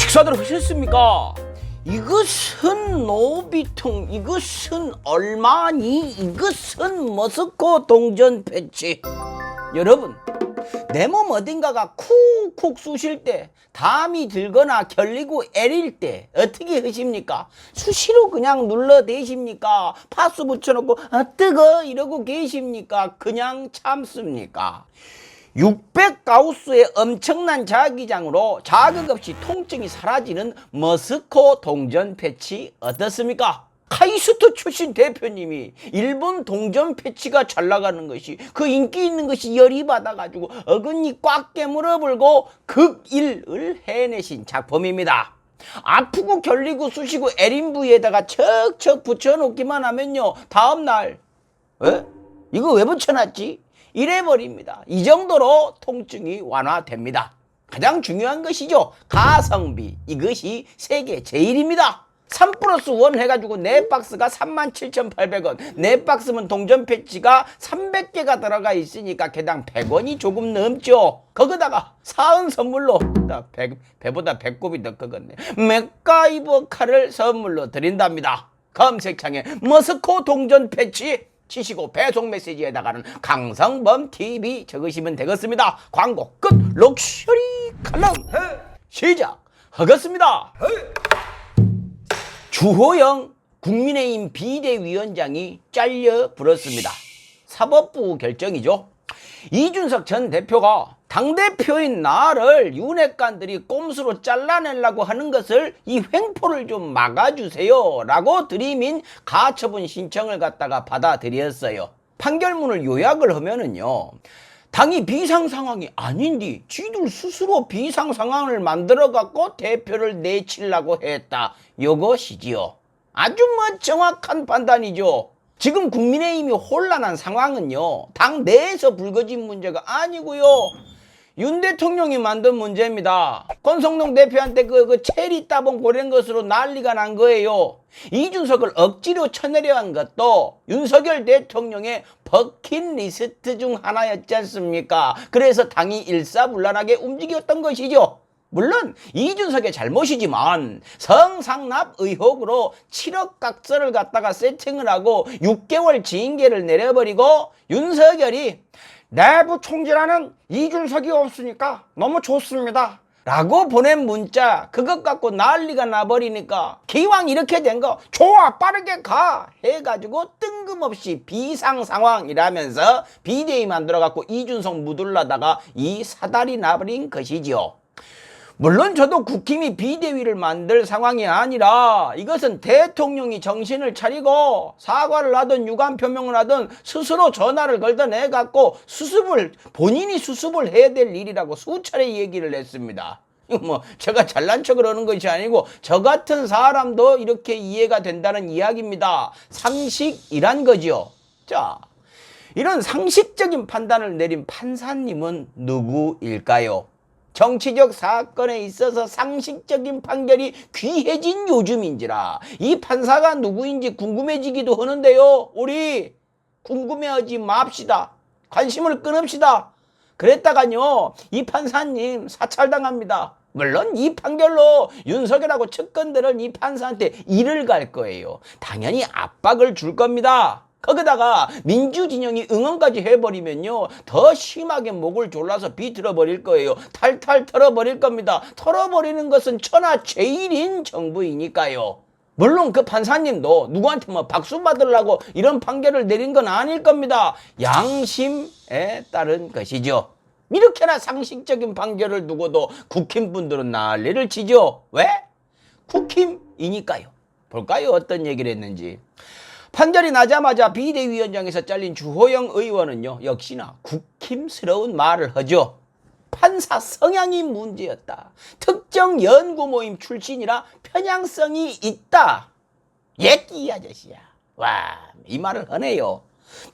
식사들 하셨습니까? 이것은 노비통, 이것은 얼마니, 이것은 머스코 동전 패치. 여러분, 내 몸 어딘가가 쿡쿡 쑤실 때, 담이 들거나 결리고 애릴 때 어떻게 하십니까? 수시로 그냥 눌러대십니까? 파스 붙여놓고 뜨거 이러고 계십니까? 그냥 참습니까? 600가우스의 엄청난 자기장으로 자극 없이 통증이 사라지는 머스코 동전 패치 어떻습니까? 카이스트 출신 대표님이 일본 동전 패치가 잘 나가는 것이, 그 인기 있는 것이 열이 받아가지고 어금니 꽉 깨물어 불고 극일을 해내신 작품입니다. 아프고 결리고 쑤시고 애린 부위에다가 척척 붙여놓기만 하면요, 다음날 이거 왜 붙여놨지? 이래버립니다. 이 정도로 통증이 완화됩니다. 가장 중요한 것이죠, 가성비. 이것이 세계 제일입니다. 3+1 해가지고 4박스가 37,800원, 4박스면 동전 패치가 300개가 들어가 있으니까 개당 100원이 조금 넘죠. 거기다가 사은 선물로, 배보다 배꼽이 더 크겠네, 맥가이버 칼을 선물로 드린답니다. 검색창에 머스코 동전 패치 치시고 배송 메시지에다가는 강성범TV 적으시면 되겠습니다. 광고 끝. 럭셔리 칼럼 시작하겠습니다. 주호영 국민의힘 비대위원장이 잘려 불었습니다. 사법부 결정이죠. 이준석 전 대표가 당대표인 나를 윤핵관들이 꼼수로 잘라내려고 하는 것을, 이 횡포를 좀 막아주세요 라고 들이민 가처분 신청을 갖다가 받아들였어요. 판결문을 요약을 하면은요, 당이 비상 상황이 아닌데 쥐들 스스로 비상 상황을 만들어 갖고 대표를 내치려고 했다, 요것이지요. 아주 정확한 판단이죠. 지금 국민의힘이 혼란한 상황은요, 당 내에서 불거진 문제가 아니고요, 윤 대통령이 만든 문제입니다. 권성동 대표한테 그 체리 따봉 고른 것으로 난리가 난 거예요. 이준석을 억지로 쳐내려 한 것도 윤석열 대통령의 버킷리스트 중 하나였지 않습니까? 그래서 당이 일사불란하게 움직였던 것이죠. 물론 이준석의 잘못이지만 성상납 의혹으로 7억 각서를 갖다가 세팅을 하고 6개월 징계를 내려버리고, 윤석열이 내부 총질하는 이준석이 없으니까 너무 좋습니다 라고 보낸 문자, 그것 갖고 난리가 나버리니까 기왕 이렇게 된 거 좋아, 빠르게 가 해가지고 뜬금없이 비상상황이라면서 비대위 만들어갖고 이준석 묻으려다가 이 사달이 나버린 것이지요. 물론 저도 국힘이 비대위를 만들 상황이 아니라, 이것은 대통령이 정신을 차리고 사과를 하든 유감 표명을 하든 스스로 전화를 걸던 해 갖고 본인이 수습을 해야 될 일이라고 수차례 얘기를 했습니다. 이거 뭐 제가 잘난 척을 하는 것이 아니고 저 같은 사람도 이렇게 이해가 된다는 이야기입니다. 상식이란 거죠. 자, 이런 상식적인 판단을 내린 판사님은 누구일까요? 정치적 사건에 있어서 상식적인 판결이 귀해진 요즘인지라 이 판사가 누구인지 궁금해지기도 하는데요. 우리 궁금해하지 맙시다. 관심을 끊읍시다. 그랬다가요, 이 판사님 사찰당합니다. 물론 이 판결로 윤석열하고 측근들은 이 판사한테 일을 갈 거예요. 당연히 압박을 줄 겁니다. 거기다가 민주진영이 응원까지 해버리면요, 더 심하게 목을 졸라서 비틀어버릴 거예요. 탈탈 털어버릴 겁니다. 털어버리는 것은 천하제일인 정부이니까요. 물론 그 판사님도 누구한테 뭐 박수 받으려고 이런 판결을 내린 건 아닐 겁니다. 양심에 따른 것이죠. 이렇게나 상식적인 판결을 두고도 국힘분들은 난리를 치죠. 왜? 국힘이니까요. 볼까요? 어떤 얘기를 했는지. 판결이 나자마자 비대위원장에서 잘린 주호영 의원은요, 역시나 국힘스러운 말을 하죠. 판사 성향이 문제였다. 특정 연구 모임 출신이라 편향성이 있다. 예끼 아저씨야. 와, 이 말을 하네요.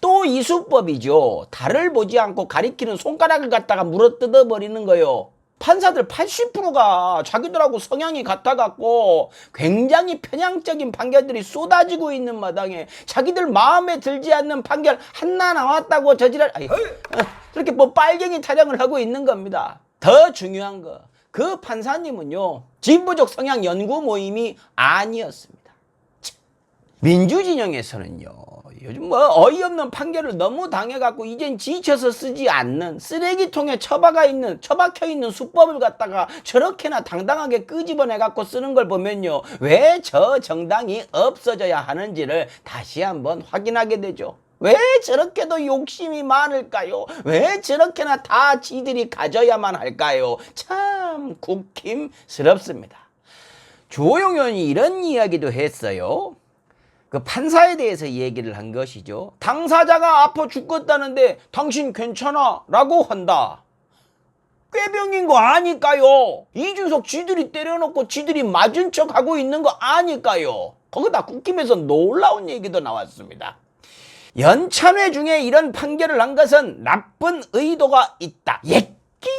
또 이수법이죠. 달을 보지 않고 가리키는 손가락을 갖다가 물어뜯어 버리는 거요. 판사들 80%가 자기들하고 성향이 같아갖고 굉장히 편향적인 판결들이 쏟아지고 있는 마당에 자기들 마음에 들지 않는 판결 하나 나왔다고 저지랄, 저렇게 뭐 빨갱이 타령을 하고 있는 겁니다. 더 중요한 거, 그 판사님은요, 진보적 성향 연구 모임이 아니었습니다. 민주진영에서는요, 요즘 뭐 어이없는 판결을 너무 당해갖고 이젠 지쳐서 쓰지 않는, 쓰레기통에 처박혀 있는 수법을 갖다가 저렇게나 당당하게 끄집어내갖고 쓰는 걸 보면요, 왜 저 정당이 없어져야 하는지를 다시 한번 확인하게 되죠. 왜 저렇게도 욕심이 많을까요? 왜 저렇게나 다 지들이 가져야만 할까요? 참 국힘스럽습니다. 주호영 의원이 이런 이야기도 했어요. 그 판사에 대해서 얘기를 한 것이죠. 당사자가 아파 죽겠다는데 당신 괜찮아? 라고 한다. 꾀병인 거 아니까요. 이준석 지들이 때려놓고 지들이 맞은 척 하고 있는 거 아니까요. 거기다 국힘에서 놀라운 얘기도 나왔습니다. 연찬회 중에 이런 판결을 한 것은 나쁜 의도가 있다. 예끼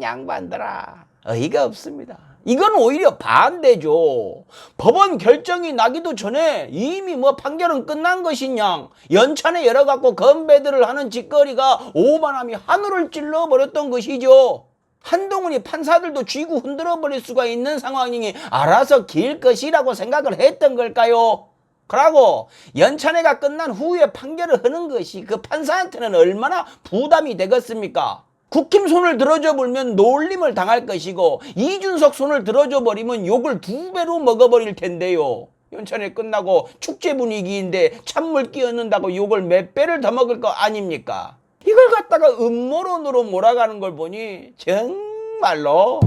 양반들아, 어이가 없습니다. 이건 오히려 반대죠. 법원 결정이 나기도 전에 이미 뭐 판결은 끝난 것이냐, 연찬에 열어갖고 건배들을 하는 짓거리가 오만함이 하늘을 찔러버렸던 것이죠. 한동훈이 판사들도 쥐고 흔들어버릴 수가 있는 상황이니 알아서 길 것이라고 생각을 했던 걸까요? 그러고 연찬회가 끝난 후에 판결을 하는 것이 그 판사한테는 얼마나 부담이 되겠습니까? 국힘 손을 들어줘 버리면 놀림을 당할 것이고, 이준석 손을 들어줘 버리면 욕을 2배로 먹어버릴 텐데요. 연찬회 끝나고 축제 분위기인데 찬물 끼얹는다고 욕을 몇 배를 더 먹을 거 아닙니까? 이걸 갖다가 음모론으로 몰아가는 걸 보니 정말로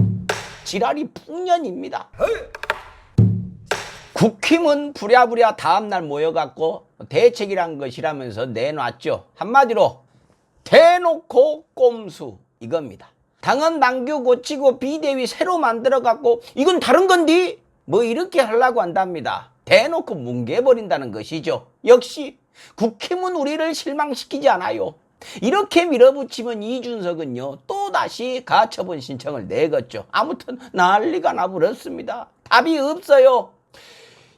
지랄이 풍년입니다. 국힘은 부랴부랴 다음날 모여갖고 대책이란 것이라면서 내놨죠. 한마디로 대놓고 꼼수, 이겁니다. 당헌 당규 고치고 비대위 새로 만들어갖고 이건 다른 건디? 뭐 이렇게 하려고 한답니다. 대놓고 뭉개버린다는 것이죠. 역시 국힘은 우리를 실망시키지 않아요. 이렇게 밀어붙이면 이준석은요, 또다시 가처분 신청을 내겠죠. 아무튼 난리가 나버렸습니다. 답이 없어요.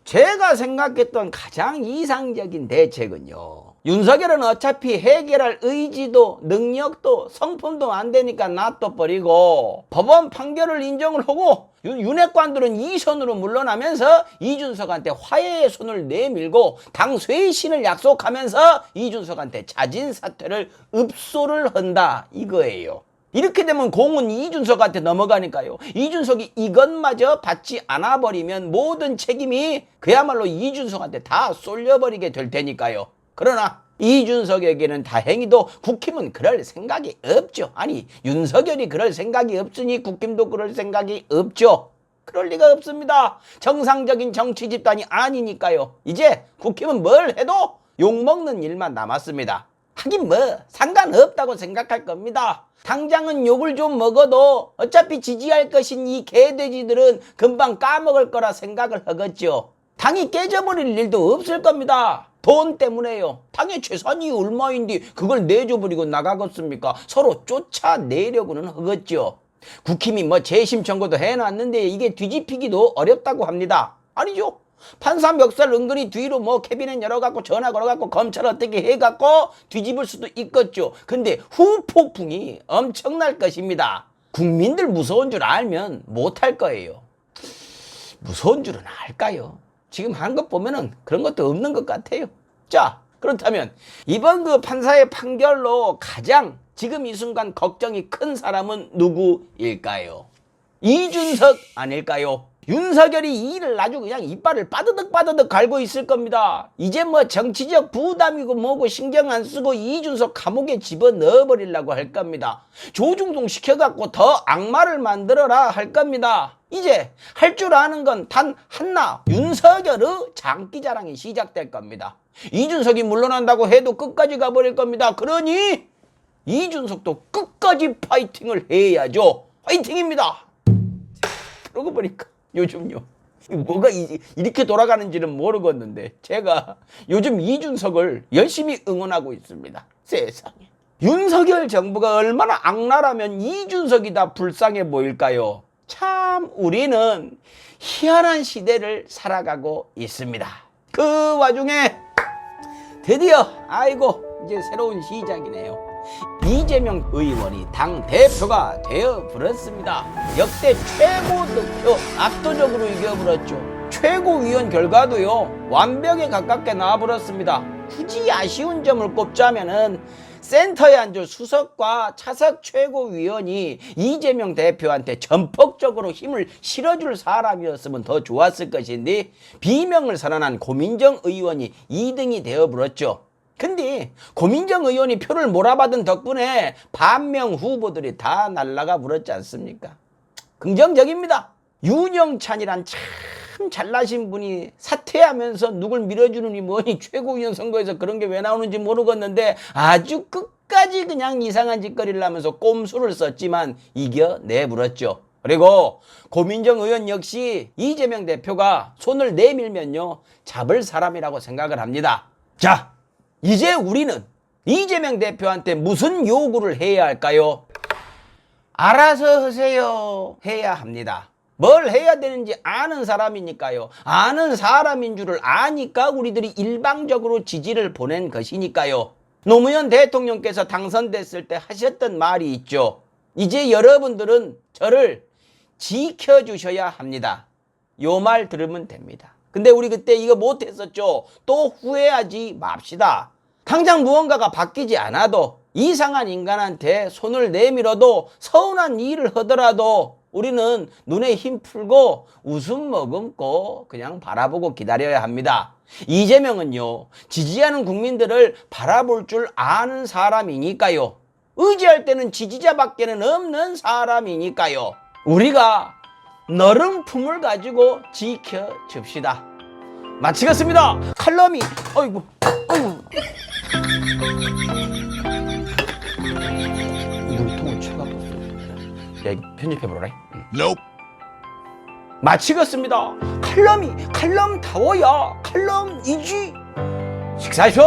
제가 생각했던 가장 이상적인 대책은요, 윤석열은 어차피 해결할 의지도 능력도 성품도 안 되니까 놔둬버리고 법원 판결을 인정을 하고 윤핵관들은 이 선으로 물러나면서 이준석한테 화해의 손을 내밀고 당 쇄신을 약속하면서 이준석한테 자진 사퇴를 읍소를 한다, 이거예요. 이렇게 되면 공은 이준석한테 넘어가니까요. 이준석이 이것마저 받지 않아 버리면 모든 책임이 그야말로 이준석한테 다 쏠려버리게 될 테니까요. 그러나 이준석에게는 다행히도 국힘은 그럴 생각이 없죠. 아니, 윤석열이 그럴 생각이 없으니 국힘도 그럴 생각이 없죠. 그럴 리가 없습니다. 정상적인 정치 집단이 아니니까요. 이제 국힘은 뭘 해도 욕먹는 일만 남았습니다. 하긴 뭐 상관없다고 생각할 겁니다. 당장은 욕을 좀 먹어도 어차피 지지할 것인 이 개돼지들은 금방 까먹을 거라 생각을 하겠죠. 당이 깨져버릴 일도 없을 겁니다. 돈 때문에요. 당의 재산이 얼마인데 그걸 내줘버리고 나가겠습니까? 서로 쫓아내려고는 하겠죠. 국힘이 뭐 재심 청구도 해놨는데 이게 뒤집히기도 어렵다고 합니다. 아니죠. 판사 멱살 은근히 뒤로 뭐 캐비넷 열어갖고 전화 걸어갖고 검찰 어떻게 해갖고 뒤집을 수도 있겠죠. 근데 후폭풍이 엄청날 것입니다. 국민들 무서운 줄 알면 못할 거예요. 무서운 줄은 알까요? 지금 한 것 보면은 그런 것도 없는 것 같아요. 자, 그렇다면 이번 그 판사의 판결로 가장 지금 이 순간 걱정이 큰 사람은 누구일까요? 이준석 아닐까요? 윤석열이 이 일을 아주 그냥 이빨을 빠드득 갈고 있을 겁니다. 이제 뭐 정치적 부담이고 뭐고 신경 안 쓰고 이준석 감옥에 집어넣어버리려고 할 겁니다. 조중동 시켜갖고 더 악마를 만들어라 할 겁니다. 이제 할 줄 아는 건 단 하나, 윤석열의 장기자랑이 시작될 겁니다. 이준석이 물러난다고 해도 끝까지 가버릴 겁니다. 그러니 이준석도 끝까지 파이팅을 해야죠. 파이팅입니다. 그러고 보니까 요즘요, 뭐가 이렇게 돌아가는지는 모르겠는데 제가 요즘 이준석을 열심히 응원하고 있습니다. 세상에. 윤석열 정부가 얼마나 악랄하면 이준석이 다 불쌍해 보일까요? 참 우리는 희한한 시대를 살아가고 있습니다. 그 와중에 드디어 아이고 이제 새로운 시작이네요. 이재명 의원이 당대표가 되어버렸습니다. 역대 최고 득표 압도적으로 이겨버렸죠. 최고위원 결과도요 완벽에 가깝게 나와버렸습니다. 굳이 아쉬운 점을 꼽자면은 센터에 앉을 수석과 차석 최고위원이 이재명 대표한테 전폭적으로 힘을 실어줄 사람이었으면 더 좋았을 것인데 비명을 선언한 고민정 의원이 2등이 되어버렸죠. 근데 고민정 의원이 표를 몰아받은 덕분에 반명 후보들이 다 날아가 버렸지 않습니까? 긍정적입니다. 윤영찬이란 참 잘나신 분이 사퇴하면서 누굴 밀어주느니 뭐니 최고위원 선거에서 그런 게 왜 나오는지 모르겠는데 아주 끝까지 그냥 이상한 짓거리를 하면서 꼼수를 썼지만 이겨내버렸죠. 그리고 고민정 의원 역시 이재명 대표가 손을 내밀면요 잡을 사람이라고 생각을 합니다. 자, 이제 우리는 이재명 대표한테 무슨 요구를 해야 할까요? 알아서 하세요 해야 합니다. 뭘 해야 되는지 아는 사람이니까요. 아는 사람인 줄을 아니까 우리들이 일방적으로 지지를 보낸 것이니까요. 노무현 대통령께서 당선됐을 때 하셨던 말이 있죠. 이제 여러분들은 저를 지켜주셔야 합니다. 요 말 들으면 됩니다. 근데 우리 그때 이거 못했었죠. 또 후회하지 맙시다. 당장 무언가가 바뀌지 않아도 이상한 인간한테 손을 내밀어도 서운한 일을 하더라도 우리는 눈에 힘 풀고 웃음 머금고 그냥 바라보고 기다려야 합니다. 이재명은요 지지하는 국민들을 바라볼 줄 아는 사람이니까요. 의지할 때는 지지자밖에는 없는 사람이니까요. 우리가 너른 품을 가지고 지켜줍시다. 마치겠습니다. 칼럼이 어이구 물통을 쳐가봤어. 야 이거 편집해보라. Nope. 마치겠습니다. 칼럼 타워야 칼럼이지. 식사하쇼.